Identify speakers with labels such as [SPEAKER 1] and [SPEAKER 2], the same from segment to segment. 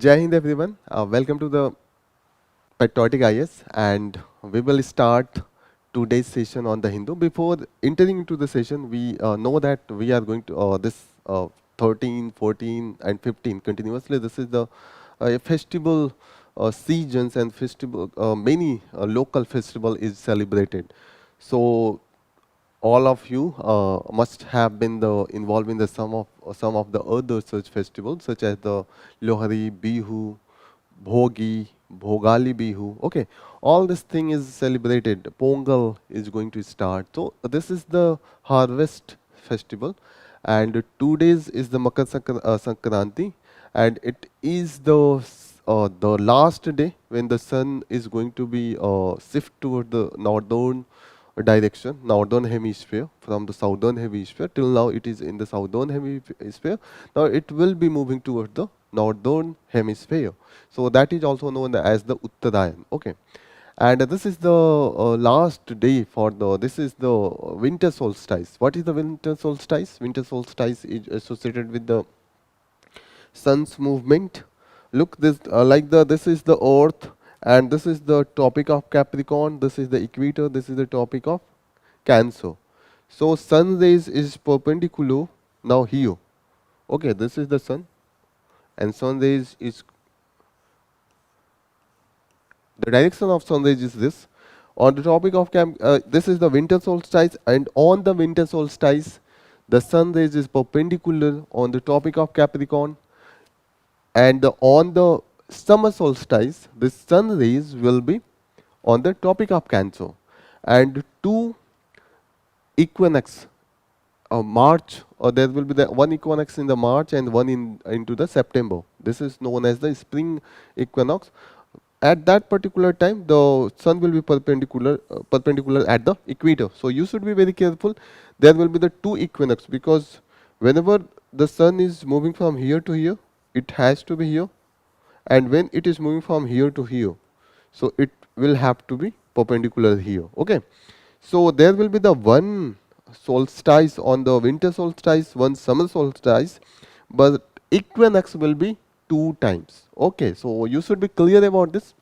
[SPEAKER 1] Jai Hind everyone. Welcome to the Patriotic IAS, and we will start today's session on the Hindu. Before entering into the session, we know that we are going to this 13, 14 and 15 continuously. This is the festival seasons and festival, many local festival is celebrated. So all of you must have been involved in the some of the other such festivals such as the Lohari, Bihu, Bhogi, Bhogali Bihu. Okay, all this thing is celebrated. Pongal is going to start. So this is the harvest festival, and 2 days is the Sankranti, and it is the last day when the sun is going to be shift toward the northern direction, northern hemisphere from the southern hemisphere. Till now it is in the southern hemisphere. Now it will be moving towards the northern hemisphere. So that is also known as the Uttarayan. Okay. And this is the last day for this is the winter solstice. What is the winter solstice? Winter solstice is associated with the sun's movement. Look, this is the earth, and this is the topic of Capricorn, this is the equator, this is the topic of Cancer. So sun rays is perpendicular now here. Okay, this is the sun, and sun rays is the direction of sun rays is this. On the topic of this is the winter solstice, and on the winter solstice, the sun rays is perpendicular on the topic of Capricorn. And on the summer solstice, the sun rays will be on the topic of Cancer. And two equinox, March, or there will be the one equinox in the March and one into the September. This is known as the spring equinox. At that particular time, the sun will be perpendicular at the equator. So you should be very careful. There will be the two equinox, because whenever the sun is moving from here to here, it has to be here, and when it is moving from here to here, so it will have to be perpendicular here. Okay, so there will be the one solstice on the winter solstice, one summer solstice, but equinox will be two times. Okay, so you should be clear about this.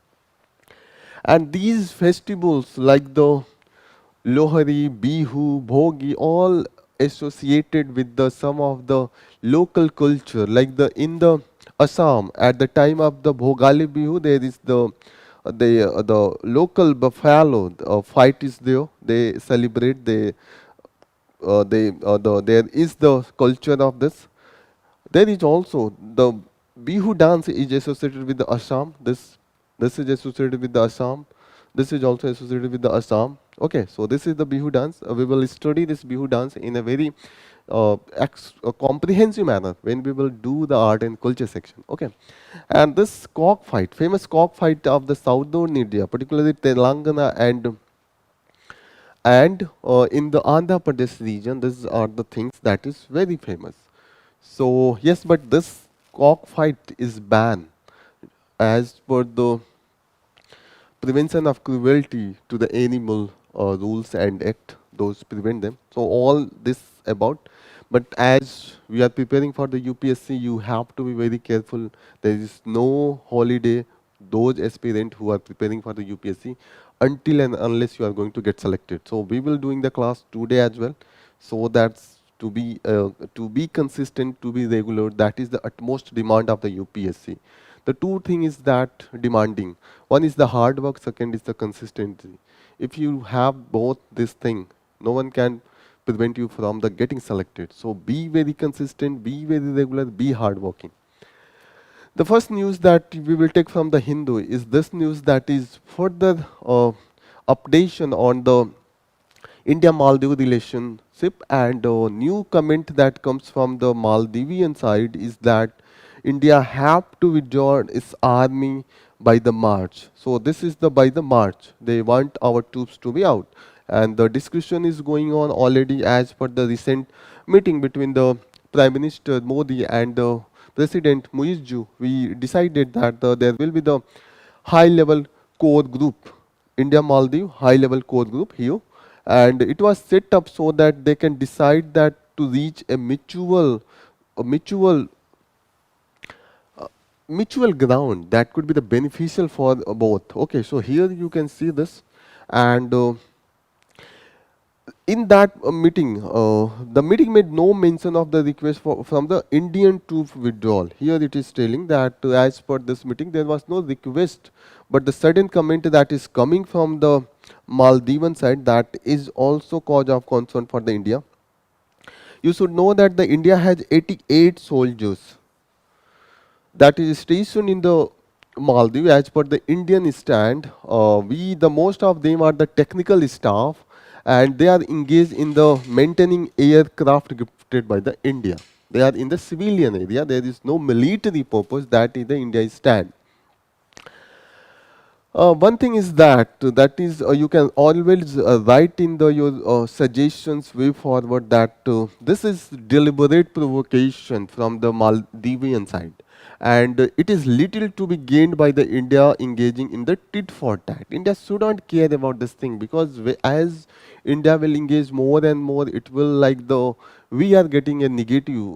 [SPEAKER 1] And these festivals like the Lohari, Bihu, Bhogi, all associated with the some of the local culture, like in the Assam at the time of the Bhogali Bihu, there is the local buffalo fight is there. They celebrate. There is the culture of this. There is also the Bihu dance is associated with the Assam. This is associated with the Assam. This is also associated with the Assam. Okay, so this is the Bihu dance. We will study this Bihu dance in a very comprehensive manner when we will do the art and culture section. Okay, and this cockfight, famous cockfight of the southern India, particularly Telangana and in the Andhra Pradesh region, these are the things that is very famous. So yes, but this cockfight is banned as per the prevention of cruelty to the animal rules and act, those prevent them. So all this about, but as we are preparing for the UPSC, you have to be very careful. There is no holiday those aspirant who are preparing for the UPSC until and unless you are going to get selected. So we will doing the class today as well. So that's to be consistent, to be regular. That is the utmost demand of the UPSC. The two thing is that demanding. One is the hard work, second is the consistency. If you have both this thing, no one can prevent you from the getting selected. So be very consistent, be very regular, be hardworking. The first news that we will take from the Hindu is this news that is further updation on the India-Maldives relationship, and a new comment that comes from the Maldivian side is that India have to withdraw its army by the March. So this is the by the March. They want our troops to be out. And the discussion is going on already as per the recent meeting between the Prime Minister Modi and the President Muizzu. We decided that there will be the high level core group, India-Maldives high level core group here. And it was set up so that they can decide that to reach a mutual mutual ground that could be the beneficial for both. Okay, so here you can see this, and in that meeting, the meeting made no mention of the request from the Indian troop withdrawal. Here it is telling that as per this meeting, there was no request, but the sudden comment that is coming from the Maldivian side, that is also cause of concern for the India. You should know that the India has 88 soldiers that is stationed in the Maldives. As per the Indian stand, we the most of them are the technical staff, and they are engaged in the maintaining aircraft gifted by the India. They are in the civilian area. There is no military purpose. That is the India stand. One thing is that you can always write in the your suggestions way forward that this is deliberate provocation from the Maldivian side, and it is little to be gained by the India engaging in the tit for tat. India should not care about this thing, because as India will engage more and more, it will like the we are getting a negative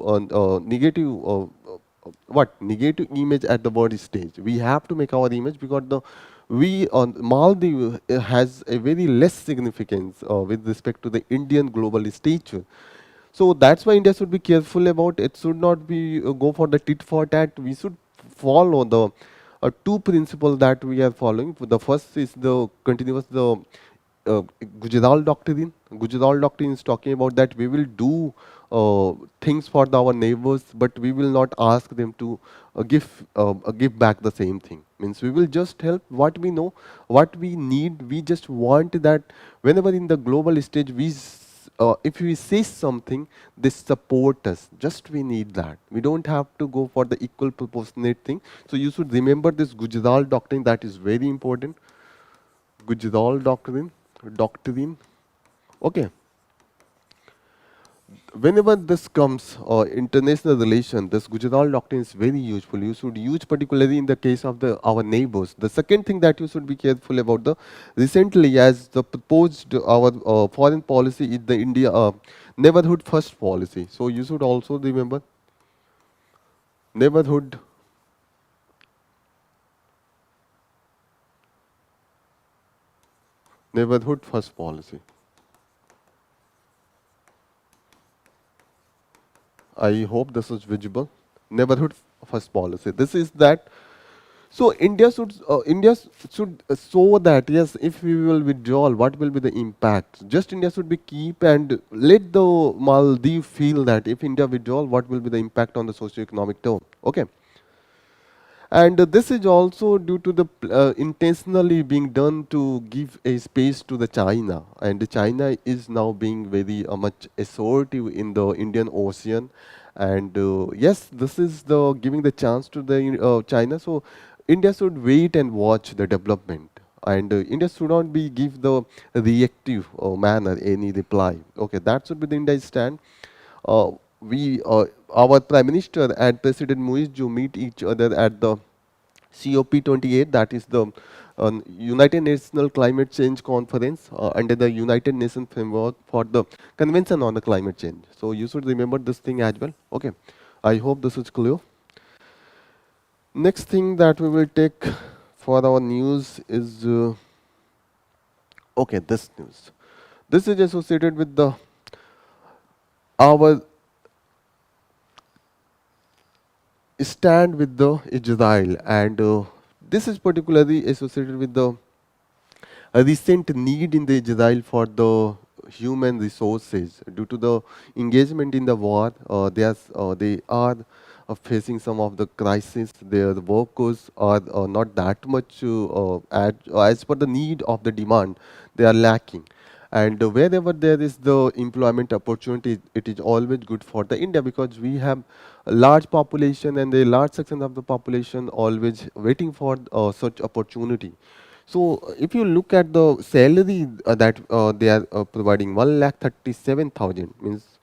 [SPEAKER 1] image at the body stage. We have to make our image, because the we on Maldives has a very less significance with respect to the Indian global stature. So that's why India should be careful about it. Should not be go for the tit for tat. We should follow the two principles that we are following. The first is the continuous the Gujarat doctrine. Gujarat doctrine is talking about that we will do things for our neighbors, but we will not ask them to give back the same thing. Means we will just help what we know, what we need. We just want that whenever in the global stage if we say something, they support us. Just we need that. We don't have to go for the equal proportionate thing. So you should remember this Gujarat doctrine. That is very important. Gujarat doctrine. Okay. Whenever this comes international relation, this Gujarat doctrine is very useful. You should use particularly in the case of the our neighbors. The second thing that you should be careful about the recently as the proposed our foreign policy is the India neighborhood first policy. So you should also remember neighborhood neighborhood first policy. I hope this is visible. Neighborhood first policy. This is that. So India should show that yes, if we will withdraw, what will be the impact? Just India should be keep and let the Maldives feel that if India withdraw, what will be the impact on the socio-economic term? Okay. And this is also due to the intentionally being done to give a space to the China, and China is now being very much assertive in the Indian Ocean, and yes, this is the giving the chance to the China. So India should wait and watch the development, and India should not be give the reactive manner any reply. Okay, that should be the India stand. Our Prime Minister and President Muizu meet each other at the COP28, that is the United Nations Climate Change Conference under the United Nations framework for the Convention on the Climate Change. So you should remember this thing as well. Okay, I hope this is clear. Next thing that we will take for our news is okay, this news. This is associated with the our stand with the Israel, and this is particularly associated with the a recent need in the Israel for the human resources due to the engagement in the war. They are facing some of the crisis. Their workers are not that much as per the need of the demand. They are lacking. And wherever there is the employment opportunity, it is always good for the India, because we have a large population and a large section of the population always waiting for such opportunity. So if you look at the salary that they are providing, 1,37,000 means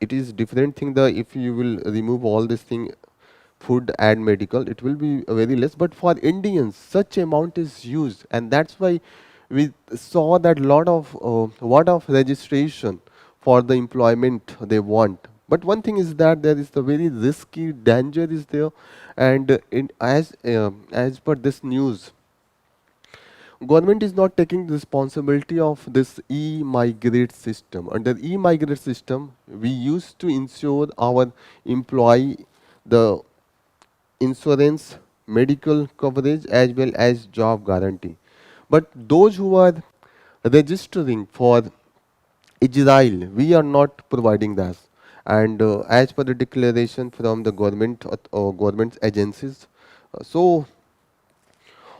[SPEAKER 1] it is different thing. The if you will remove all this thing, food and medical, it will be very less. But for Indians, such amount is used, and that's why we saw that lot of registration for the employment they want. But one thing is that there is the very risky danger is there, and as per this news, government is not taking the responsibility of this e-migrate system. Under e-migrate system, we used to ensure our employee the insurance, medical coverage as well as job guarantee. But those who are registering for Israel, we are not providing that. And as per the declaration from the government agencies, so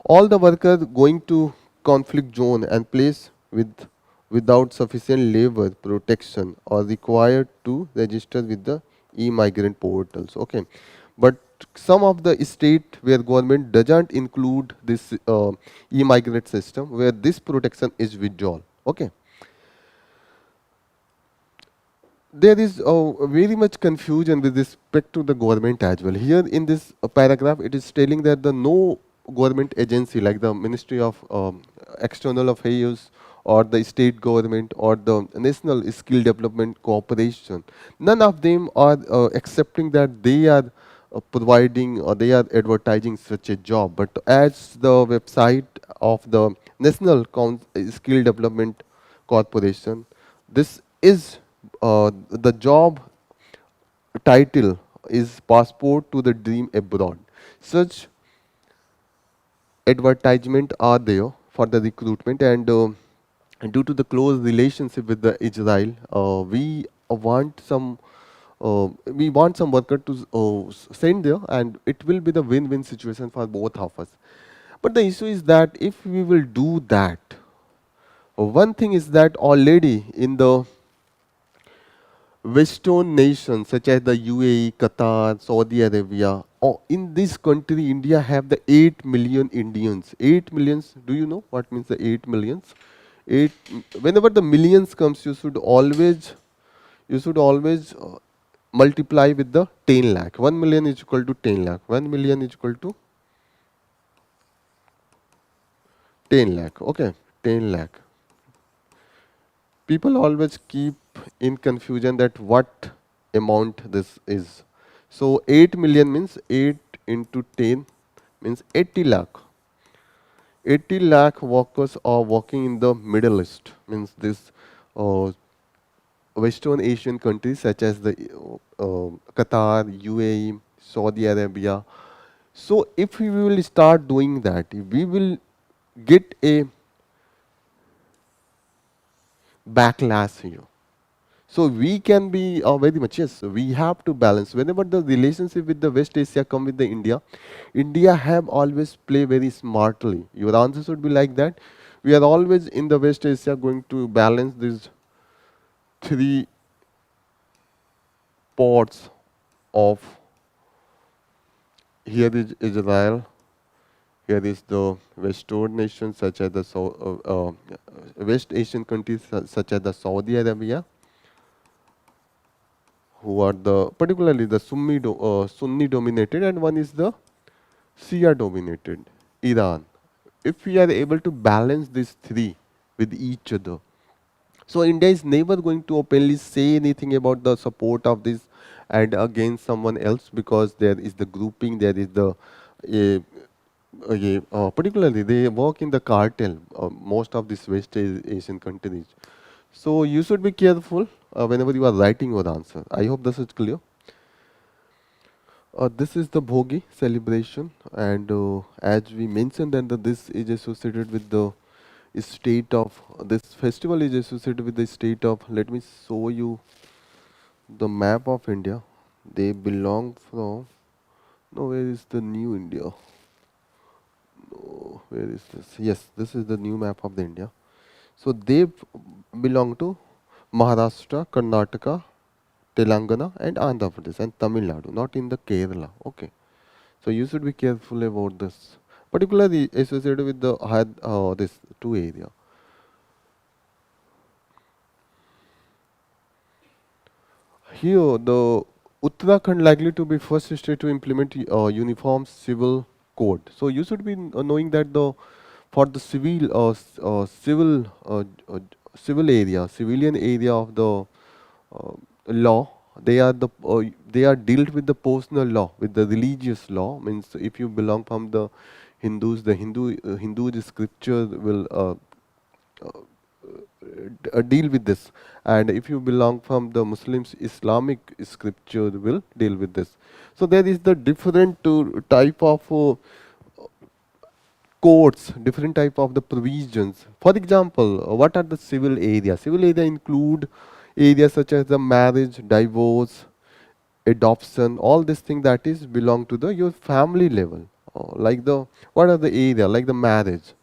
[SPEAKER 1] all the workers going to conflict zone and place without sufficient labor protection are required to register with the e-migrant portals. Okay, but some of the state where government doesn't include this e-migrant system, where this protection is withdrawn. Okay, there is very much confusion with respect to the government as well. Here in this paragraph, it is telling that the no government agency like the Ministry of External Affairs or the state government or the National Skill Development Corporation, none of them are accepting that they are providing or they are advertising such a job. But as the website of the Skill Development Corporation, this is the job title is Passport to the Dream Abroad. Such advertisement are there for the recruitment, and due to the close relationship with the Israel, we want some worker to send there, and it will be the win-win situation for both of us. But the issue is that if we will do that, one thing is that already in the Western nations such as the UAE, Qatar, Saudi Arabia, in this country, India have the 8 million Indians. 8 millions, do you know what means the 8 millions? 8, whenever the millions comes, you should always multiply with the 10 lakh. 1 million is equal to 10 lakh. 1 million is equal to 10 lakh. Okay, 10 lakh. People always keep in confusion that what amount this is. So 8 million means 8 into 10 means 80 lakh. 80 lakh workers are working in the Middle East, means this uh, Western Asian countries such as the Qatar, UAE, Saudi Arabia. So if we will start doing that, we will get a backlash here. So we can be very much, yes, we have to balance. Whenever the relationship with the West Asia come with the India, India have always play very smartly. Your answer should be like that. We are always in the West Asia going to balance these three parts of, here is Israel, here is the Western nations such as the West Asian countries such as the Saudi Arabia, who are the particularly the Sunni dominated, and one is the Shia dominated, Iran. If we are able to balance these three with each other, so India is never going to openly say anything about the support of this and against someone else, because there is the grouping, there is the particularly they work in the cartel. Most of these Asian countries. So you should be careful whenever you are writing your answer. I hope this is clear. This is the Bhogi celebration, and as we mentioned, that this is associated with the state of, this festival is associated with the state of. Let me show you the map of India. They belong from. No, where is the new India? No, where is this? Yes, this is the new map of the India. So they belong to Maharashtra, Karnataka, Telangana, and Andhra Pradesh, and Tamil Nadu, not in the Kerala. Okay. So you should be careful about this, particularly associated with the this two area. Here, the Uttarakhand likely to be first state to implement uniform civil code. So you should be knowing that the for the civil area, civilian area of the law, They are they are dealt with the personal law, with the religious law. Means if you belong from the Hindus, the Hindu scripture will deal with this, and if you belong from the Muslims, Islamic scripture will deal with this. So there is the different type of codes, different type of the provisions. For example, what are the civil areas? Civil area include areas such as the marriage, divorce, adoption, all these things that is belong to the your family level. Like the what are the area? Like the marriage.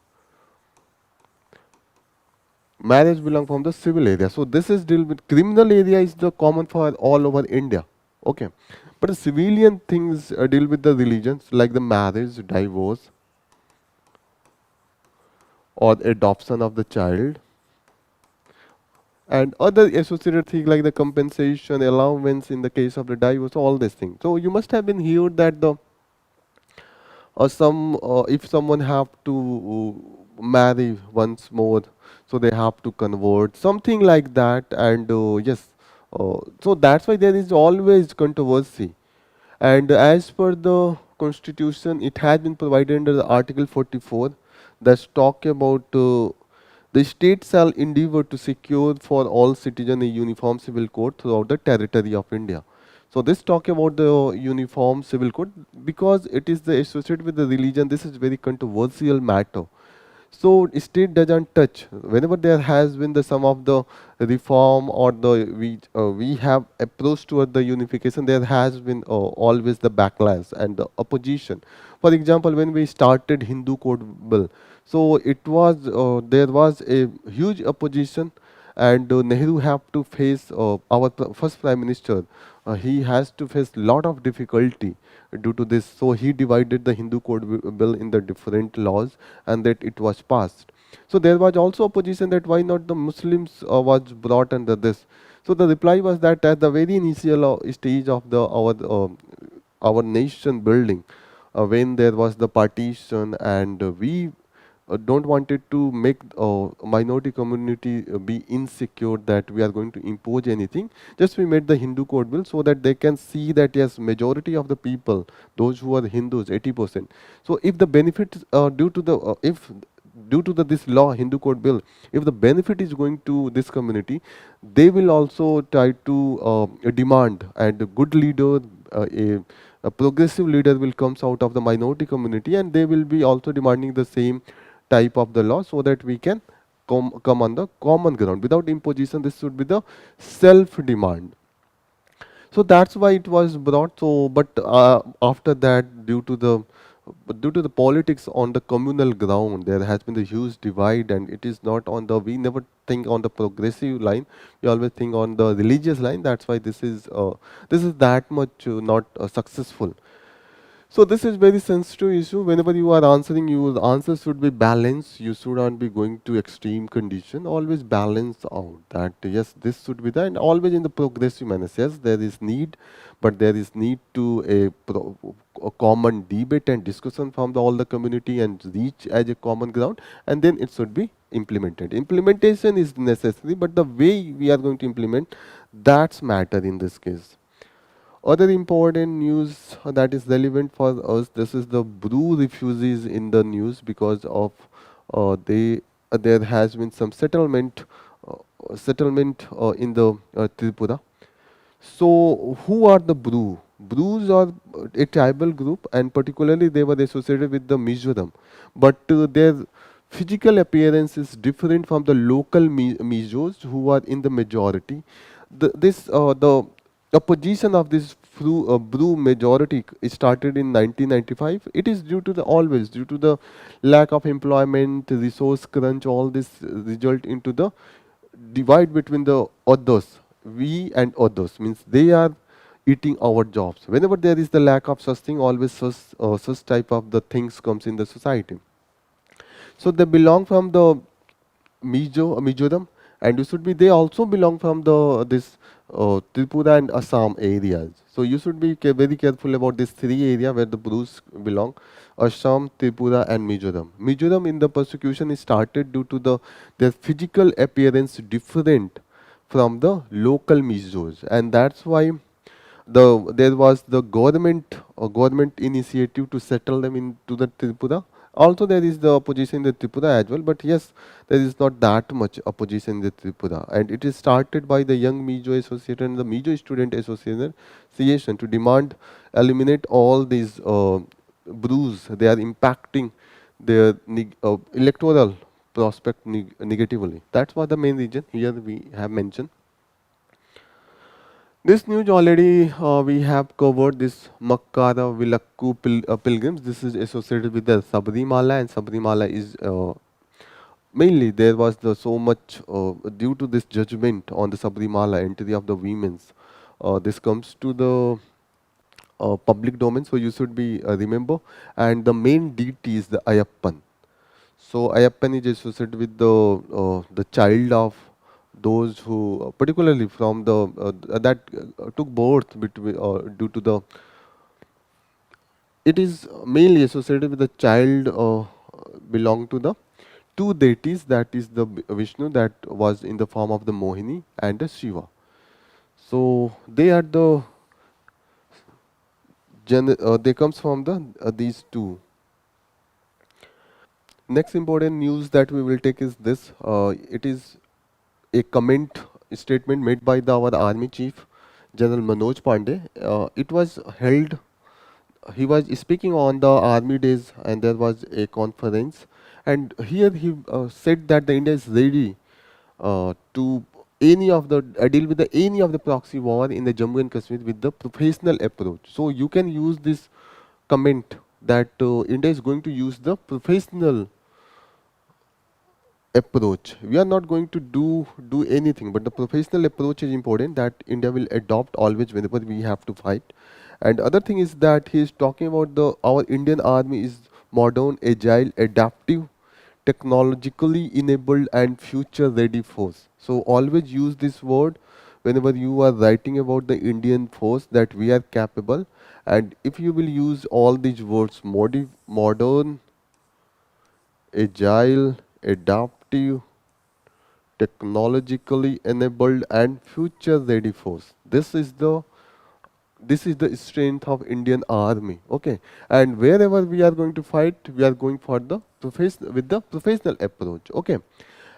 [SPEAKER 1] Marriage belong from the civil area. So this is deal with criminal area is the common for all over India. Okay, but the civilian things deal with the religions like the marriage, divorce, or adoption of the child, and other associated things like the compensation, allowance in the case of the divorce, all these things. So you must have been heard that the some if someone have to marry once more, so they have to convert something like that, and yes, so that's why there is always controversy. And as per the constitution, it has been provided under the Article 44 that's talk about the state shall endeavor to secure for all citizens a uniform civil code throughout the territory of India. So this talk about the uniform civil code because it is the associated with the religion. This is very controversial matter. So state doesn't touch whenever there has been the some of the reform or the we have approach toward the unification. There has been always the backlash and the opposition. For example, when we started Hindu Code Bill, so it was there was a huge opposition, and Nehru have to face our first prime minister. He has to face lot of difficulty due to this. So he divided the Hindu Code Bill in the different laws, and that it was passed. So there was also opposition that why not the Muslims was brought under this. So the reply was that at the very initial stage of the our nation building, when there was the partition, and we don't wanted to make minority community be insecure that we are going to impose anything. Just we made the Hindu code bill so that they can see that yes, majority of the people, those who are Hindus, 80%. So if the benefits due to the if due to the this law Hindu code bill, if the benefit is going to this community, they will also try to demand, and a good leader, a progressive leader will comes out of the minority community, and they will be also demanding the same type of the law so that we can come on the common ground without imposition. This should be the self demand. So that's why it was brought. So but after that, due to the politics on the communal ground, there has been a huge divide, and it is not on the, we never think on the progressive line, we always think on the religious line. That's why this is that much not successful. So this is very sensitive issue. Whenever you are answering, your answer should be balanced. You should not be going to extreme condition. Always balance out that yes, this should be there, and always in the progressive manner. Yes, there is need, but there is need to a common debate and discussion from all the community and reach as a common ground, and then it should be implemented. Implementation is necessary, but the way we are going to implement, that's matter in this case. Other important news that is relevant for us, this is the Bru refugees in the news because of there has been some settlement in the Tripura. So who are the Bru? Brus are a tribal group, and particularly they were associated with the Mizoram, but their physical appearance is different from the local Mizos who are in the majority. The opposition of this Bru majority started in 1995. It is due to the always due to the lack of employment, resource crunch. All this result into the divide between the others. We and others means they are eating our jobs. Whenever there is the lack of such thing, always such type of the things comes in the society. So they belong from the Mizoram, and you should be. They also belong from the this Tripura and Assam areas. So you should be very careful about these three areas where the Brus belong: Assam, Tripura, and Mizoram. Mizoram in the persecution is started due to their physical appearance different from the local Mizos, and that's why there was the government initiative to settle them into the Tripura. Also, there is the opposition in the Tripura as well, but yes, there is not that much opposition in the Tripura, and it is started by the Young Mizo Association and the Mizo Student Association to demand eliminate all these brews. They are impacting their electoral prospect negatively. That's what the main reason here we have mentioned. This news already we have covered this Makkara Vilakku pilgrims. This is associated with the Sabrimala, and Sabrimala is mainly there was so much due to this judgment on the Sabrimala entry of the women's. This comes to the public domain, so you should be remember. And the main deity is the Ayappan. So Ayappan is associated with the child of those who, particularly from the that took birth between due to the. It is mainly associated with the child belong to the two deities. That is the Vishnu that was in the form of the Mohini and the Shiva. So they are the they comes from the these two. Next important news that we will take is this. It is a comment statement made by our army chief, General Manoj Pandey. It was held. He was speaking on the army days, and there was a conference. And here he said that the India is ready to any of the deal with the any of the proxy war in the Jammu and Kashmir with the professional approach. So you can use this comment that India is going to use the professional approach. We are not going to do anything, but the professional approach is important that India will adopt always whenever we have to fight. And other thing is that he is talking about the our Indian army is modern, agile, adaptive, technologically enabled, and future ready force. So always use this word whenever you are writing about the Indian force that we are capable. And if you will use all these words, modern, agile, adaptive, technologically enabled, and future ready force. This is the strength of Indian army. Okay, and wherever we are going to fight, we are going for the with the professional approach. Okay,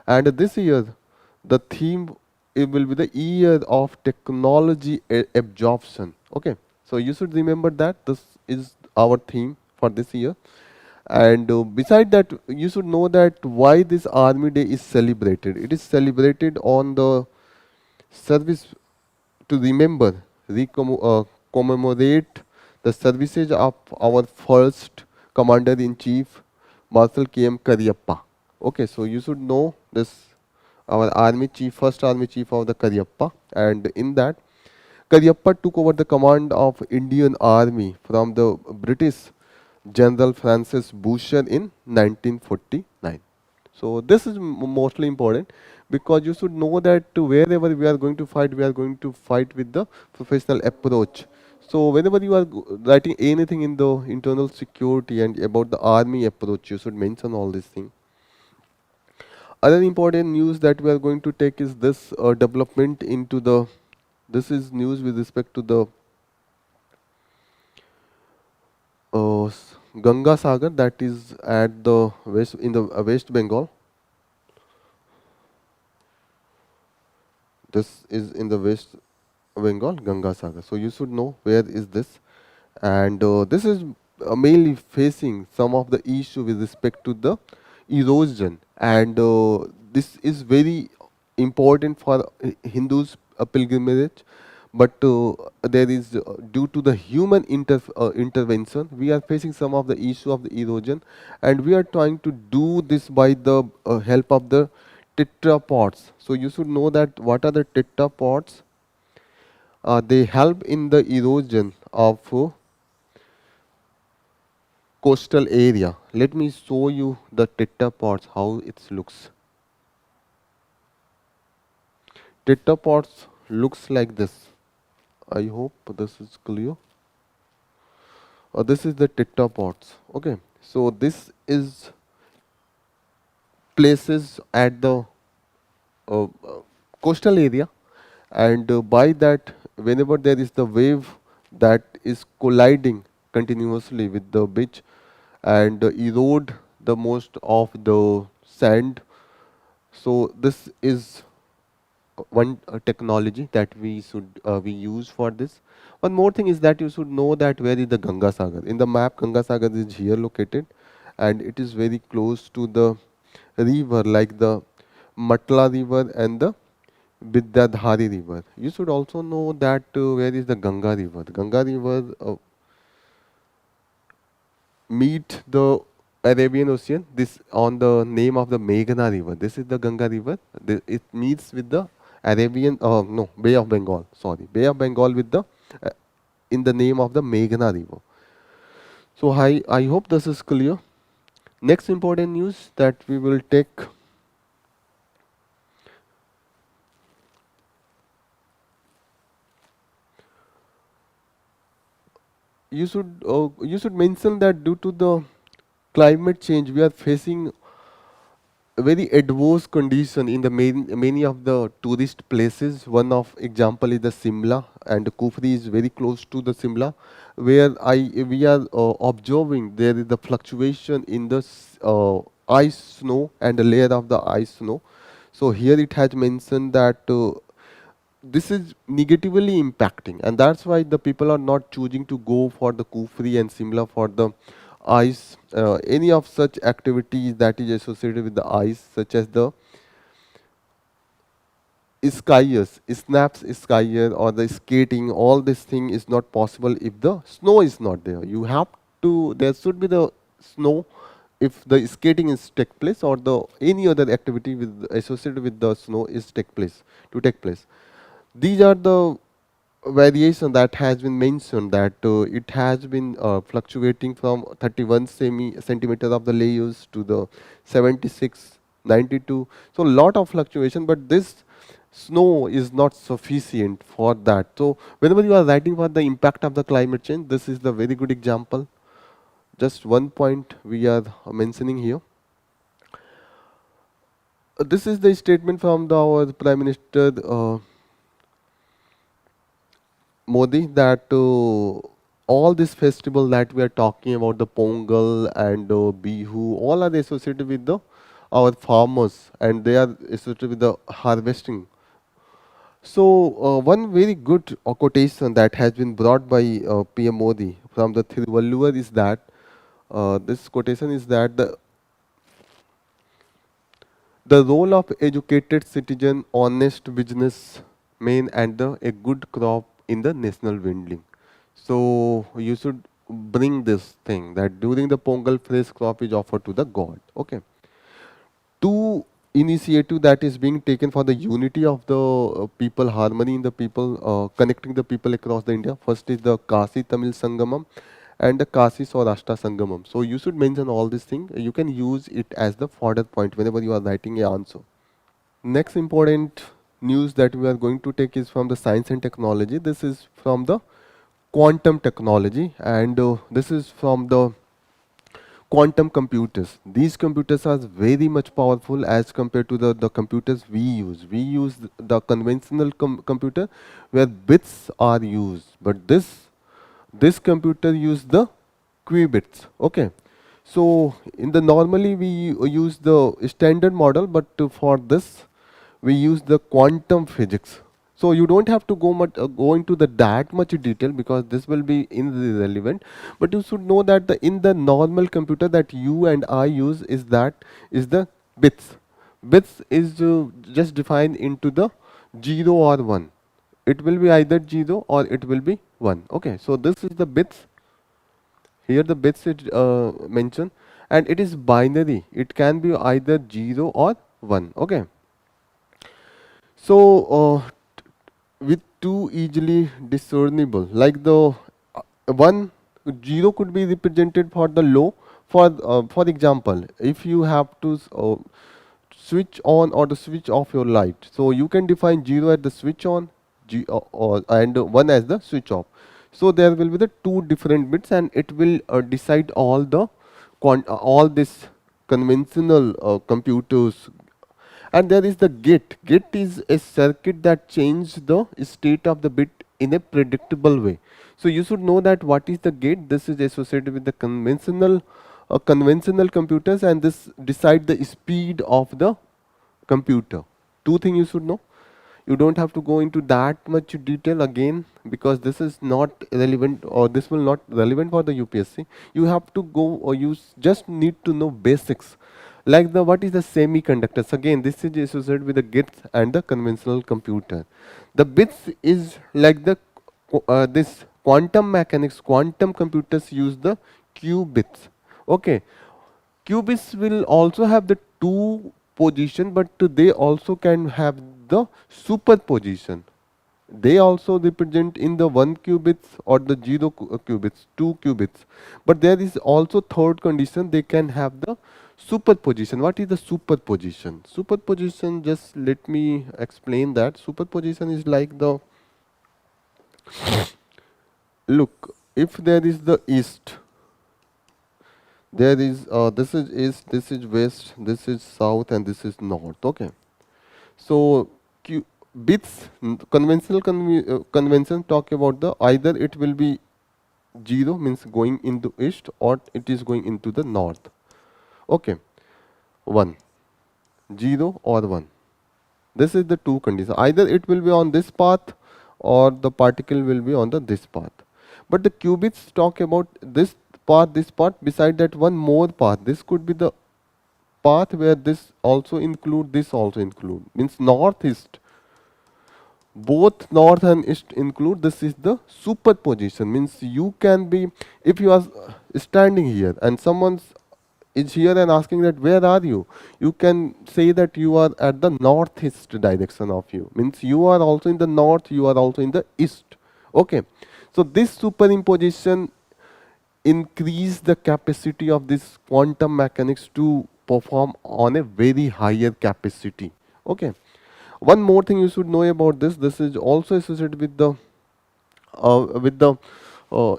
[SPEAKER 1] and this year the theme it will be the year of technology absorption. Okay, so you should remember that this is our theme for this year. And beside that, you should know that why this Army Day is celebrated. It is celebrated on the service to remember, commemorate the services of our first Commander in Chief, Marshal K.M. Cariappa. Okay, so you should know this our Army Chief, first Army Chief of the Cariappa, and in that Cariappa took over the command of Indian Army from the British General Francis Boucher in 1949. So this is mostly important because you should know that wherever we are going to fight, we are going to fight with the professional approach. So whenever you are writing anything in the internal security and about the army approach, you should mention all these things. Other important news that we are going to take is this development into the. This is news with respect to the Ganga Sagar that is at the west in the West Bengal. This is in the West Bengal, Ganga Sagar. So you should know where is this, and this is mainly facing some of the issue with respect to the erosion, and this is very important for Hindus pilgrimage. But there is due to the human intervention, we are facing some of the issue of the erosion, and we are trying to do this by the help of the tetrapods. So you should know that what are the tetrapods. They help in the erosion of coastal area. Let me show you the tetrapods, how it looks. Tetrapods looks like this. I hope this is clear. This is the tetrapods. Okay, so this is places at the uh, uh, coastal area, and by that, whenever there is the wave that is colliding continuously with the beach and erode the most of the sand. So this is one technology that we use for this. One more thing is that you should know that where is the Ganga Sagar. In the map, Ganga Sagar is here located, and it is very close to the river like the Matla river and the Vidyadhari river. You should also know that where is the Ganga river. The Ganga river meet the Arabian Ocean. This on the name of the Meghna river. This is the Ganga river. It meets with the Arabian, no, Bay of Bengal. Sorry, Bay of Bengal with the in the name of the Meghna river. So I hope this is clear. Next important news that we will take. You should mention that due to the climate change, we are facing a very adverse condition in the many of the tourist places. One of example is the Simla, and Kufri is very close to the Simla, where we are observing there is the fluctuation in the ice snow and the layer of the ice snow. So here it has mentioned that this is negatively impacting, and that's why the people are not choosing to go for the Kufri and Simla for the ice, any of such activities that is associated with the ice, such as the skiers, snaps skier or the skating. All this thing is not possible if the snow is not there. You have to, there should be the snow if the skating is take place, or the any other activity with associated with the snow is take place. These are the variation that has been mentioned, that it has been fluctuating from 31 centimeter of the layers to the 76, 92. So lot of fluctuation, but this snow is not sufficient for that. So whenever you are writing for the impact of the climate change, this is the very good example. Just one point we are mentioning here. This is the statement from our Prime Minister Modi, that all this festival that we are talking about, the Pongal and Bihu, all are associated with the our farmers, and they are associated with the harvesting. So one very good quotation that has been brought by PM Modi from the Thiruvalluvar is that this quotation is that the role of educated citizen, honest businessman, and a good crop in the national windling. So you should bring this thing that during the Pongal, fresh crop is offered to the god. Okay. Two initiative that is being taken for the unity of the people, harmony in the people, connecting the people across the India. First is the Kasi Tamil Sangamam and the Kasi Saurashtra Sangamam. So you should mention all these things. You can use it as the fodder point whenever you are writing a answer. Next important news that we are going to take is from the science and technology. This is from the quantum technology, and this is from the quantum computers. These computers are very much powerful as compared to the computers we use. We use the conventional computer where bits are used, but this computer use the qubits. Okay. So in the normally we use the standard model, but for this we use the quantum physics. So you don't have to go into the that much detail because this will be irrelevant. But you should know that in the normal computer that you and I use is the bits. Bits is just defined into the 0 or 1. It will be either 0 or it will be 1. Okay, so this is the bits. Here the bits is mentioned, and it is binary. It can be either 0 or 1. Okay. So with two easily discernible, like the one 0 could be represented for the low. For example, if you have to switch on or to switch off your light, so you can define 0 as the switch on, and 1 as the switch off. So there will be the two different bits, and it will decide all the all this conventional computers. And there is the gate. Gate is a circuit that changes the state of the bit in a predictable way. So you should know that what is the gate. This is associated with the conventional computers, and this decide the speed of the computer. Two things you should know. You don't have to go into that much detail again, because this is not relevant, or this will not relevant for the UPSC. You have to go, or just need to know basics, like the what is the semiconductors. Again, this is associated with the gates and the conventional computer. The bits is like the this quantum mechanics. Quantum computers use the qubits. Okay, qubits will also have the two position, but they also can have the superposition. They also represent in the 1 qubits or the 0 qubits, 2 qubits. But there is also third condition, they can have the superposition. What is the superposition? Superposition, just let me explain that. Superposition is like the, look, if there is the east, there is this is east, this is west, this is south, and this is north. Okay, so bits, convention talk about the either it will be 0 means going into east, or it is going into the north. Okay, 1, 0 or 1. This is the two conditions. Either it will be on this path, or the particle will be on the this path. But the qubits talk about this path, this path. Beside that, one more path. This could be the path where this also include, this also include. Means northeast. Both north and east include. This is the superposition. Means you can be, if you are standing here and someone is here and asking that where are you, you can say that you are at the northeast direction of you. Means you are also in the north, you are also in the east. Okay, so this superimposition increase the capacity of this quantum mechanics to perform on a very higher capacity. Okay, one more thing you should know about this. This is also associated with the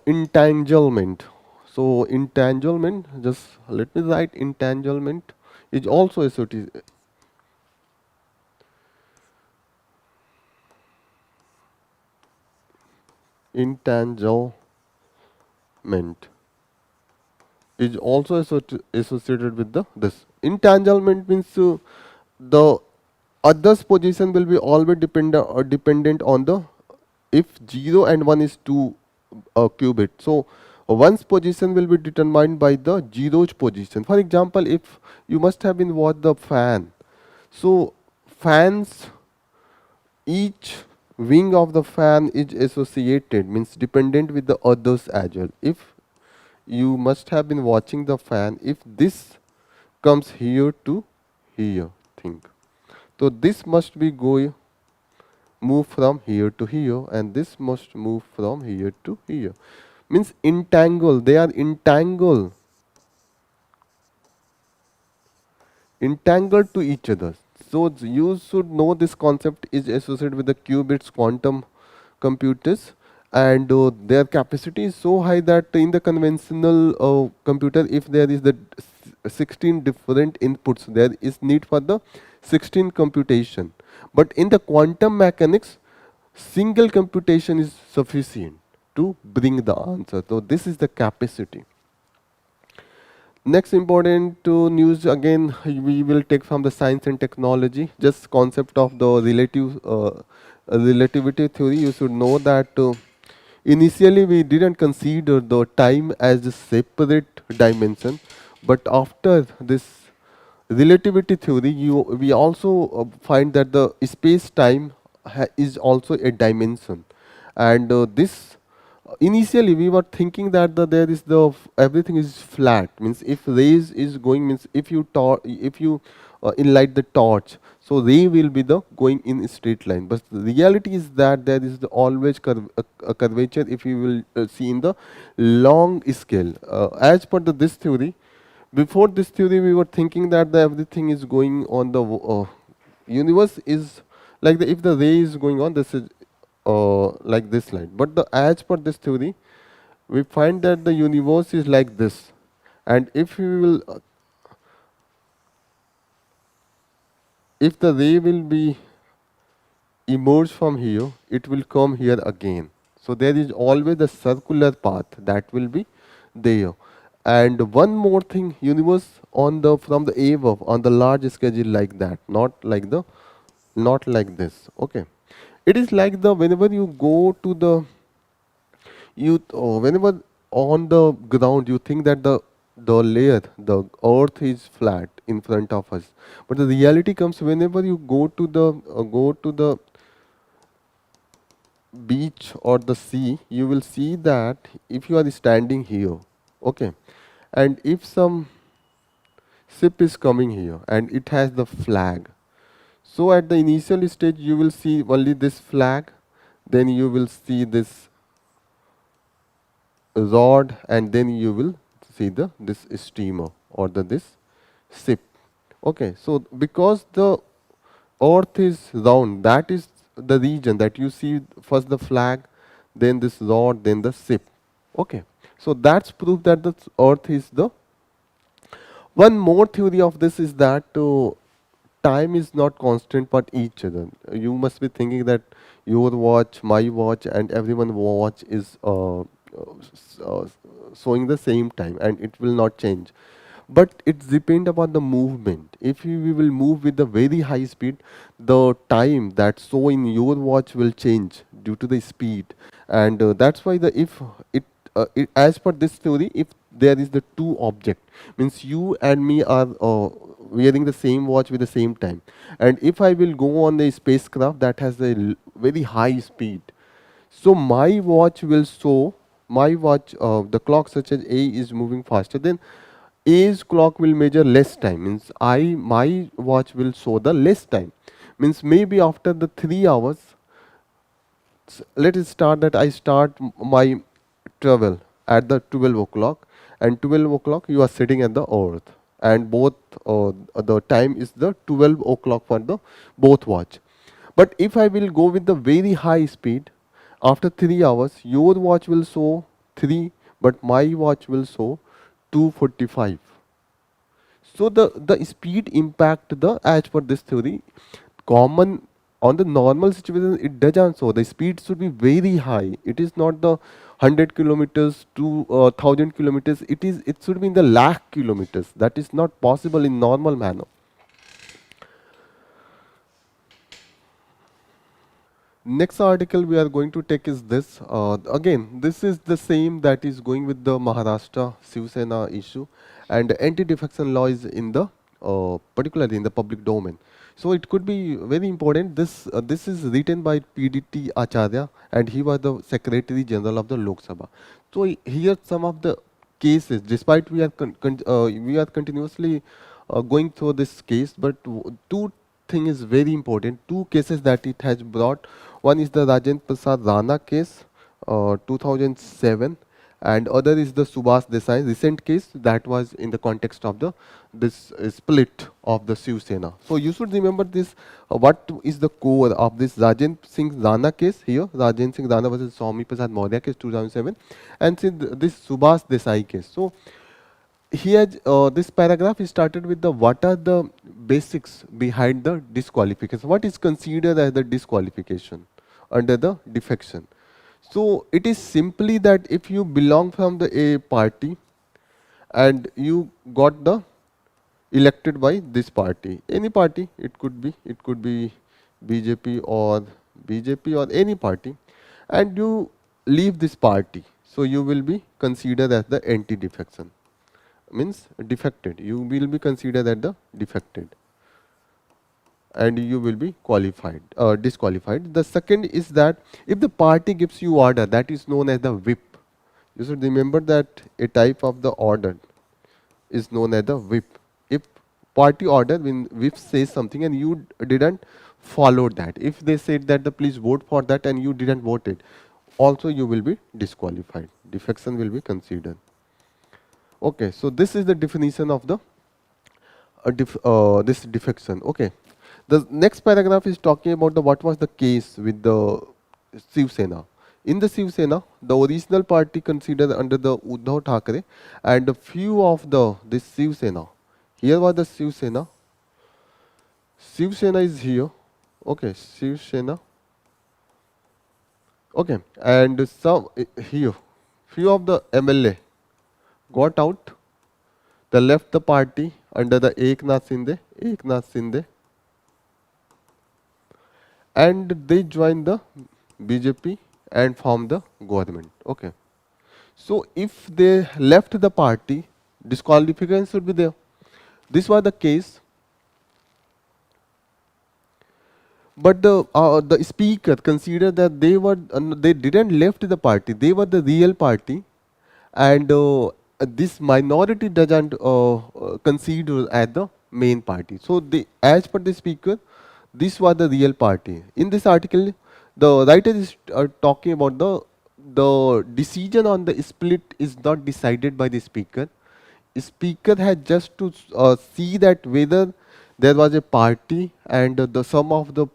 [SPEAKER 1] entanglement. So entanglement, just let me write, entanglement is also associated. Entanglement is also associated with the this. Entanglement means the other's position will be always dependent on the, if 0 and 1 is 2 qubit. So one's position will be determined by the zero's position. For example, if you must have been watched the fan. So fans, each wing of the fan is associated, means dependent with the others as well. If you must have been watching the fan, if this comes here to here, think. So this must be going move from here to here, and this must move from here to here. Means entangle, they are entangled to each other. So you should know this concept is associated with the qubits quantum computers, and their capacity is so high that in the conventional computer, if there is the 16 different inputs, there is need for the 16 computation. But in the quantum mechanics, single computation is sufficient to bring the answer. So this is the capacity. Next important news, again we will take from the science and technology, just concept of the relativity theory. You should know that initially we didn't consider the time as a separate dimension, but after this relativity theory, we also find that the space time is also a dimension. And this initially we were thinking that there is the everything is flat, means if rays is going, means if you enlight the torch, so ray will be the going in a straight line. But the reality is that there is the always a curvature if you will see in the long scale. As per this theory, before this theory we were thinking that everything is going on the universe is like if the ray is going on, this is like this line. But as per this theory, we find that the universe is like this, and if we will if the ray will be emerge from here, it will come here again. So there is always a circular path that will be there. And one more thing, universe on the from the above on the large schedule like that, not like this. Okay, it is like the whenever you go to the whenever on the ground you think that the earth is flat in front of us, but the reality comes whenever you go to the beach or the sea, you will see that if you are standing here, okay, and if some ship is coming here and it has the flag, so at the initial stage you will see only this flag, then you will see this rod, and then you will see this steamer or this ship. Okay, so because the earth is round, that is the region that you see first the flag, then this rod, then the ship. Okay, so that's proof that the earth is the one more theory of this is that time is not constant but each other. You must be thinking that your watch, my watch, and everyone watch is showing the same time and it will not change. But it depends upon the movement. If we will move with a very high speed, the time that show in your watch will change due to the speed, and that's why the if it as per this theory, if there is the two object, means you and me are wearing the same watch with the same time, and if I will go on a spacecraft that has a very high speed, so my watch will show my watch, the clock such as A is moving faster, then A's clock will measure less time, means my watch will show the less time, means maybe after the 3 hours, let us start that I start my travel at the 12 o'clock, and 12 o'clock you are sitting at the earth, and both the time is the 12 o'clock for the both watch. But if I will go with the very high speed, after 3 hours your watch will show 3, but my watch will show 2:45. So the speed impact the, as per this theory, common on the normal situation it doesn't, so the speed should be very high. It is not the 100 kilometers to 1000 kilometers, it should be in the lakh kilometers. That is not possible in normal manner. Next article we are going to take is this. Again, this is the same that is going with the Maharashtra Shiv Sena issue, and anti-defection law is in the particularly in the public domain. So it could be very important. This is written by PDT Acharya, and he was the Secretary General of the Lok Sabha. So here some of the cases, despite we are continuously going through this case, but two thing is very important. Two cases that it has brought. One is the Rajendra Prasad Rana case, 2007, and other is the Subhash Desai recent case that was in the context of the this split of the Shiv Sena. So you should remember this. What is the core of this Rajendra Singh Rana case here? Rajendra Singh Rana versus Swami Prasad Maurya case 2007, and this Subhash Desai case. So here this paragraph is started with the what are the basics behind the disqualification, what is considered as the disqualification under the defection. So it is simply that if you belong from the a party and you got the elected by this party, any party, it could be BJP or any party, and you leave this party, so you will be considered as the anti defection, means defected. You will be considered as the defected, and you will be qualified, disqualified. The second is that if the party gives you order, that is known as the whip. You should remember that a type of the order is known as the whip. If party order, when whip says something and you didn't follow that, if they said that the please vote for that and you didn't vote it, also you will be disqualified. Defection will be considered. Okay, so this is the definition of the this defection. Okay, the next paragraph is talking about the what was the case with the Shiv Sena. In the Shiv Sena, the original party considered under the Uddhav Thackeray, and a few of the this Shiv Sena. Here was the Shiv Sena. Shiv Sena is here. Okay, Shiv Sena. Okay, and some here, few of the MLA got out. They left the party under the Eknath Shinde, and they joined the BJP and formed the government. Okay. So if they left the party, disqualification should be there. This was the case, but the speaker considered that they didn't left the party. They were the real party, and this minority doesn't consider as the main party. So as per the speaker, this was the real party. In this article, the writer is talking about the decision on the split is not decided by the speaker. Speaker had just to see that whether there was a party and the some of the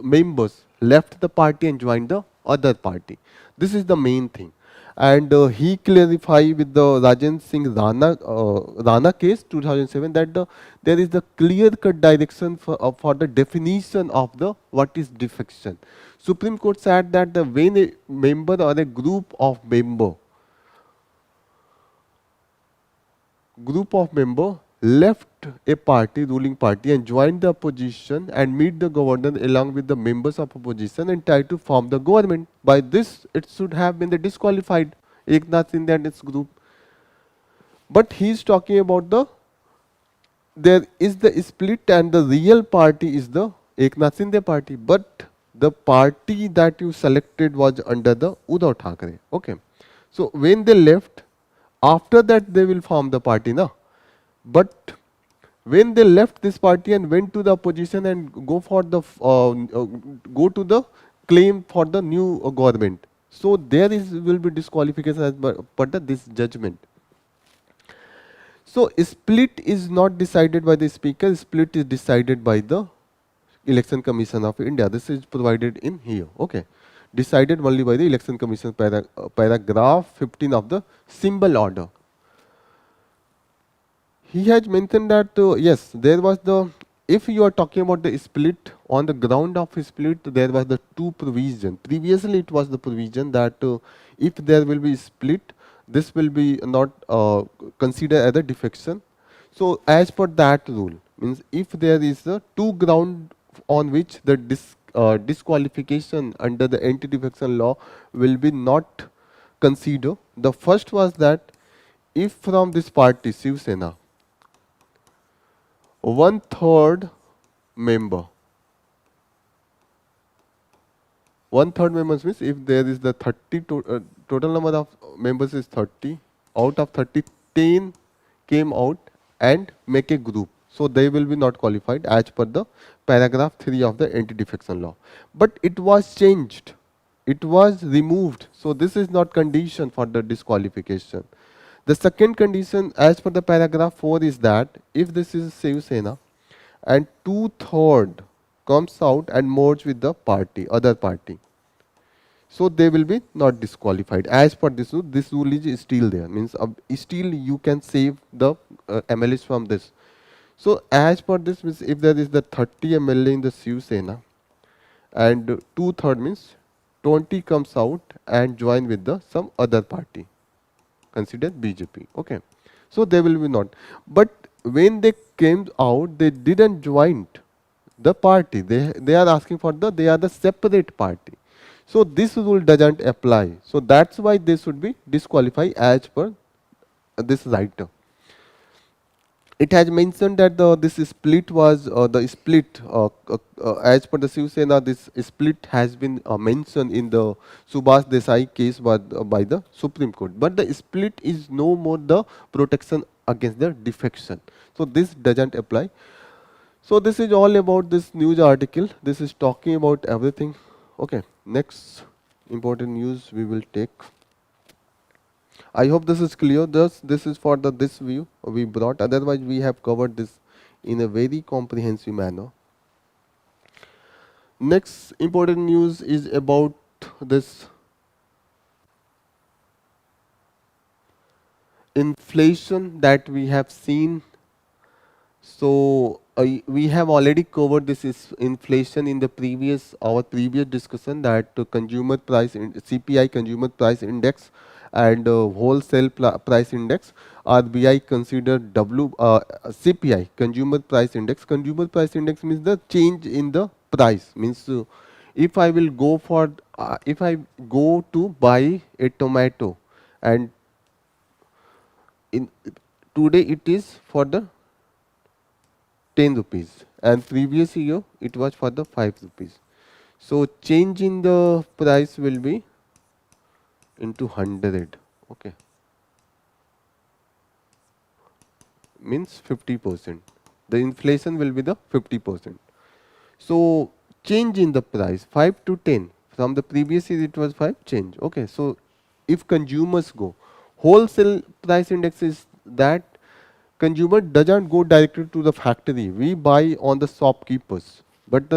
[SPEAKER 1] members left the party and joined the other party. This is the main thing. And he clarified with the Rajendra Singh Rana case 2007 that there is the clear cut direction for the definition of the what is defection. Supreme Court said that the when a member or a group of member left a party, ruling party, and joined the opposition and meet the governor along with the members of opposition and try to form the government. By this, it should have been the disqualified Eknath Shinde and its group. But he is talking about there is the split and the real party is the Eknath Shinde party. But the party that you selected was under the Uddhav Thackeray. Okay. So when they left, after that they will form the party, na. But when they left this party and went to the opposition and go to the claim for the new government, so there is will be disqualification as per this judgment. So split is not decided by the speaker. Split is decided by the Election Commission of India. This is provided in here. Okay, decided only by the Election Commission paragraph 15 of the symbol order. He has mentioned that yes, there was if you are talking about the split on the ground of split, there was the two provision. Previously, it was the provision that if there will be split, this will be not considered as a defection. So, as per that rule, means if there is a two ground on which the disqualification under the anti-defection law will be not considered. The first was that if from this party, Shiv Sena, one third member. One third members means if there is the total number of members is 30, out of 30, 10 came out and make a group. So they will be not qualified as per the paragraph 3 of the anti-defection law. But it was changed. It was removed. So this is not condition for the disqualification. The second condition as per the paragraph 4 is that if this is Shiv Sena and 2/3 comes out and merge with the party, other party, so they will be not disqualified. As per this rule is still there. Means still you can save the MLAs from this. So as per this means if there is the 30 MLA in the Shiv Sena and 2/3 means 20 comes out and join with the some other party, considered BJP. Okay, so they will be not. But when they came out, they didn't join the party. They are asking for they are the separate party. So this rule doesn't apply. So that's why they should be disqualified as per this writer. It has mentioned that this split was the split as per the Shiv Sena. This split has been mentioned in the Subhash Desai case by the Supreme Court. But the split is no more the protection against the defection. So this doesn't apply. So this is all about this news article. This is talking about everything. Okay, next important news we will take. I hope this is clear. This is for this view we brought. Otherwise, we have covered this in a very comprehensive manner. Next important news is about this inflation that we have seen. So we have already covered this is inflation in the previous our previous discussion, that consumer price CPI, consumer price index, and wholesale price index. RBI consider CPI, consumer price index. Consumer price index means the change in the price, means if I will go for if I go to buy a tomato, and in today it is for the 10 rupees, and previous year it was for the 5 rupees. So change in the price will be into 100. Okay, means 50%. The inflation will be the 50%. So change in the price 5 to 10, from the previous year it was 5 change. Okay, so if consumers go, wholesale price index is that consumer doesn't go directly to the factory. We buy on the shopkeepers, but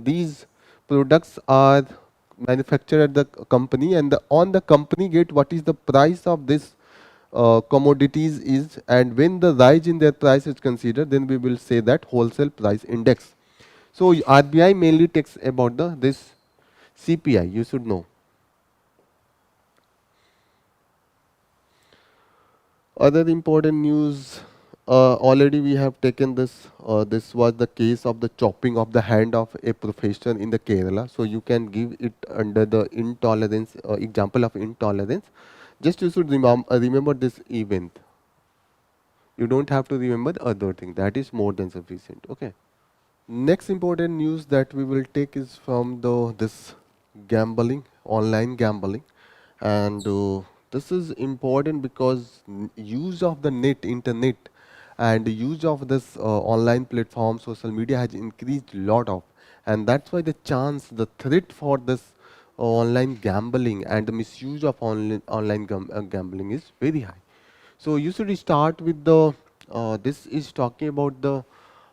[SPEAKER 1] these products are manufactured at the company, and on the company gate what is the price of this commodities is, and when the rise in their price is considered, then we will say that wholesale price index. So RBI mainly takes about the this CPI. You should know. Other important news, already we have taken this. This was the case of the chopping of the hand of a professor in the Kerala. So you can give it under the intolerance example of intolerance. Just you should remember this event. You don't have to remember the other thing. That is more than sufficient. Okay. Next important news that we will take is from the this gambling, online gambling, and this is important because use of the internet, and the use of this online platform, social media has increased lot of, and that's why the chance, the threat for this online gambling and the misuse of online gambling is very high. So you should start with the this is talking about the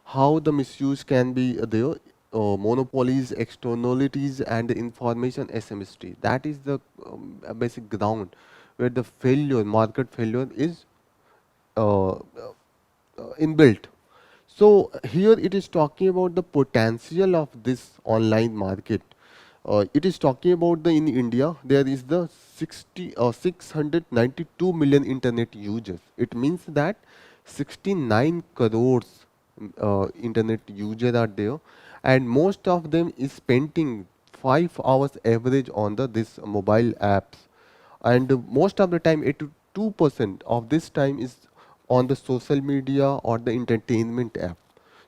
[SPEAKER 1] how the misuse can be there, monopolies, externalities, and the information asymmetry. That is the basic ground where the failure, market failure is inbuilt. So here it is talking about the potential of this online market. It is talking about the in India there is the 692 million internet users. It means that 69 crores internet users are there, and most of them is spending 5 hours average on the this mobile apps, and most of the time 82% of this time is on the social media or the entertainment app.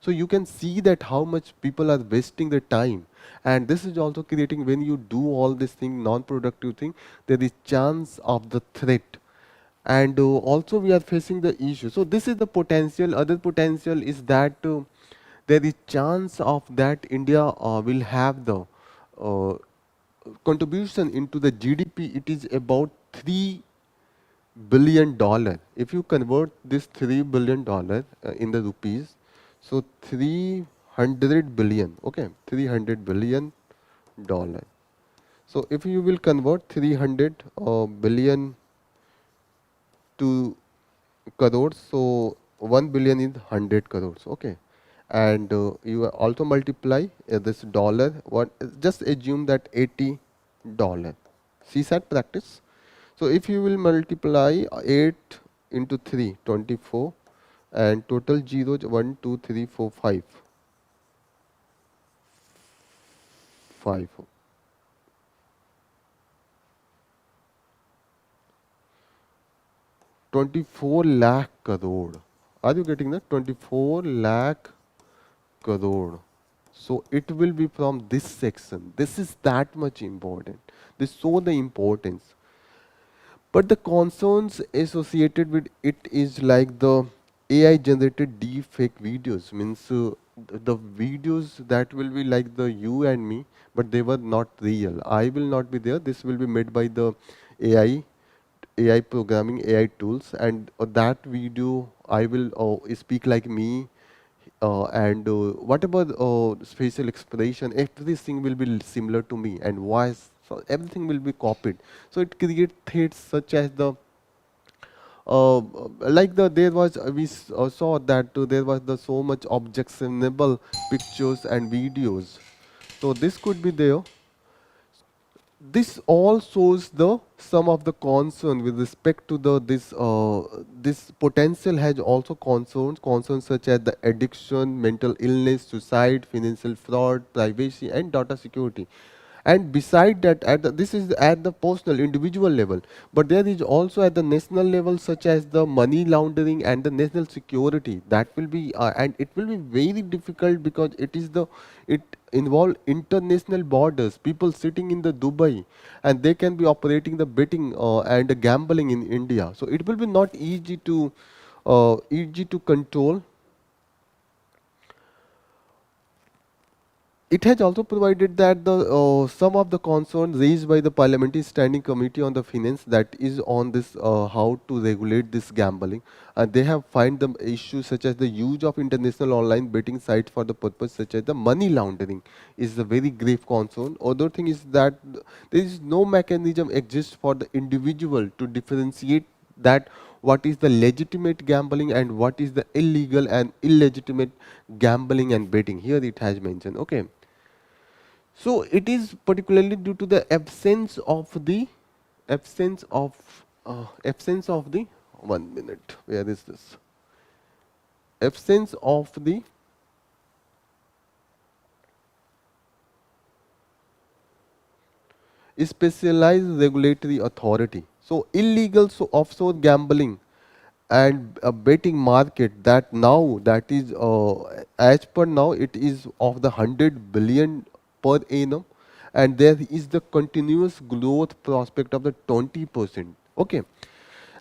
[SPEAKER 1] So you can see that how much people are wasting their time, and this is also creating, when you do all this thing, non-productive thing, there is chance of the threat, and also we are facing the issue. So this is the potential. Other potential is that there is chance of that India will have the uh, contribution into the GDP. It is about $3 billion. If you convert this $3 billion in the rupees, so 300 billion. Okay, 300 billion dollar. So if you will convert 300 billion to crores, so 1 billion is 100 crores. Okay, and you also multiply this dollar. What? Just assume that $80. CSAT practice. So if you will multiply 8 into 3, 24, and total zeros 1, 2, 3, 4, 5, 5, 24 lakh crore. Are you getting that? 24 lakh crore. So it will be from this section. This is that much important. This show the importance. But the concerns associated with it is like the AI generated deep fake videos, means the videos that will be like the you and me, but they were not real. I will not be there. This will be made by the AI, AI programming, AI tools, and that video I will speak like me, and whatever facial expression, everything will be similar to me, and voice, so everything will be copied. So it creates threats such as the like there was saw that there was so much objectionable pictures and videos. So this could be there. This all shows the some of the concern with respect to the this potential has also concerns such as the addiction, mental illness, suicide, financial fraud, privacy, and data security. And beside that, this is at the personal individual level, but there is also at the national level, such as the money laundering and the national security. That will be and it will be very difficult because it involve international borders, people sitting in the Dubai, and they can be operating the betting and the gambling in India. So it will be not easy to control. It has also provided that the some of the concerns raised by the Parliamentary Standing Committee on the Finance, that is on this how to regulate this gambling, and they have find the issues such as the use of international online betting sites for the purpose such as the money laundering is a very grave concern. Other thing is that there is no mechanism exists for the individual to differentiate that what is the legitimate gambling and what is the illegal and illegitimate gambling and betting. Here it has mentioned. Okay. So it is particularly due to the absence of absence of the 1 minute. Where is this? Absence of the specialized regulatory authority. So illegal offshore gambling and a betting market, that now that is as per now it is of the 100 billion per annum, and there is the continuous growth prospect of the 20%. Okay.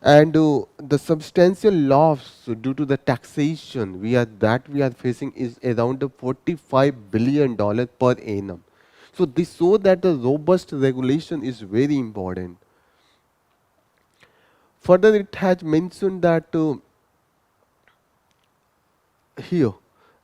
[SPEAKER 1] And the substantial loss due to the taxation we are facing is around the 45 billion dollar per annum. So this show that the robust regulation is very important. Further, it has mentioned that here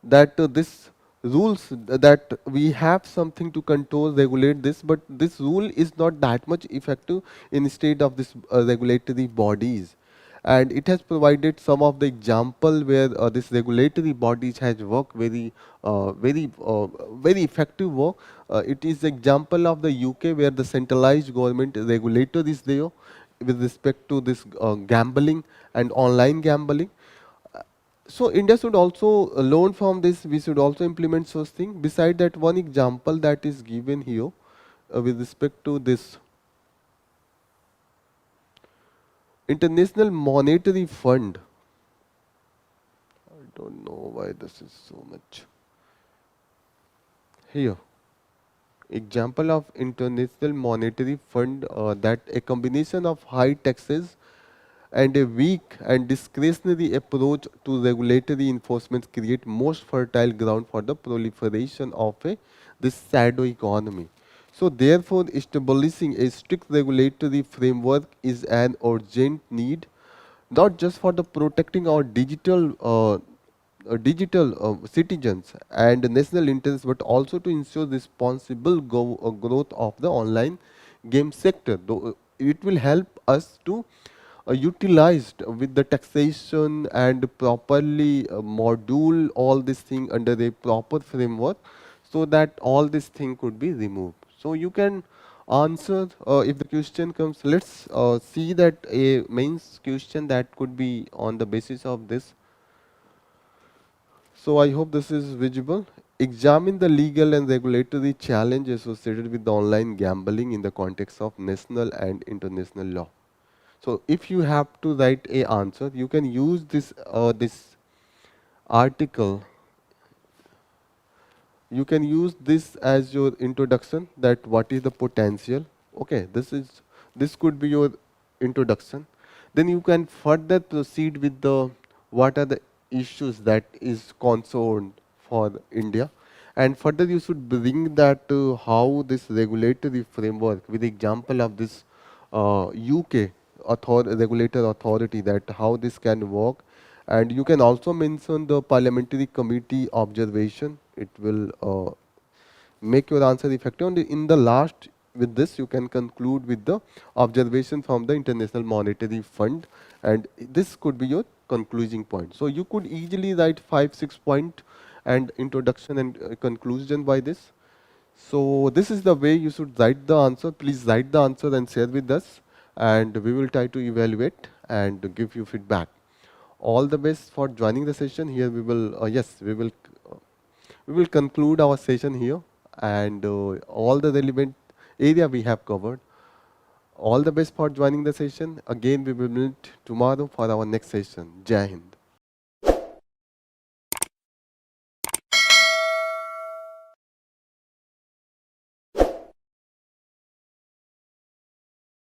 [SPEAKER 1] that this rules that we have something to control regulate this, but this rule is not that much effective instead of this regulatory bodies. And it has provided some of the example where this regulatory bodies has worked very effective work. It is example of the UK where the centralized government regulator is there with respect to this gambling and online gambling. So India should also learn from this. We should also implement such thing. Beside that, one example that is given here with respect to this International Monetary Fund. I don't know why this is so much. Here, example of International Monetary Fund, that a combination of high taxes and a weak and discretionary approach to regulatory enforcement create most fertile ground for the proliferation of this shadow economy. So therefore, establishing a strict regulatory framework is an urgent need, not just for the protecting our digital citizens and national interests, but also to ensure responsible growth of the online game sector. Though it will help us to utilized with the taxation and properly module all this thing under a proper framework, so that all this thing could be removed. So you can answer if the question comes. Let's see that a mains question that could be on the basis of this. So I hope this is visible. Examine the legal and regulatory challenges associated with the online gambling in the context of national and international law. So if you have to write a answer, you can use this article. You can use this as your introduction. That what is the potential? Okay, this could be your introduction. Then you can further proceed with the what are the issues that is concerned for India, and further you should bring that how this regulatory framework with example of this UK regulator authority, that how this can work. And you can also mention the parliamentary committee observation. It will make your answer effective. And in the last, with this you can conclude with the observation from the International Monetary Fund, and this could be your concluding point. So you could easily write 5-6 point and introduction and conclusion by this. So this is the way you should write the answer. Please write the answer and share with us, and we will try to evaluate and give you feedback. All the best for joining the session. Here we will, yes, we will conclude our session here, and all the relevant area we have covered. All the best for joining the session. Again, we will meet tomorrow for our next session. Jai Hind.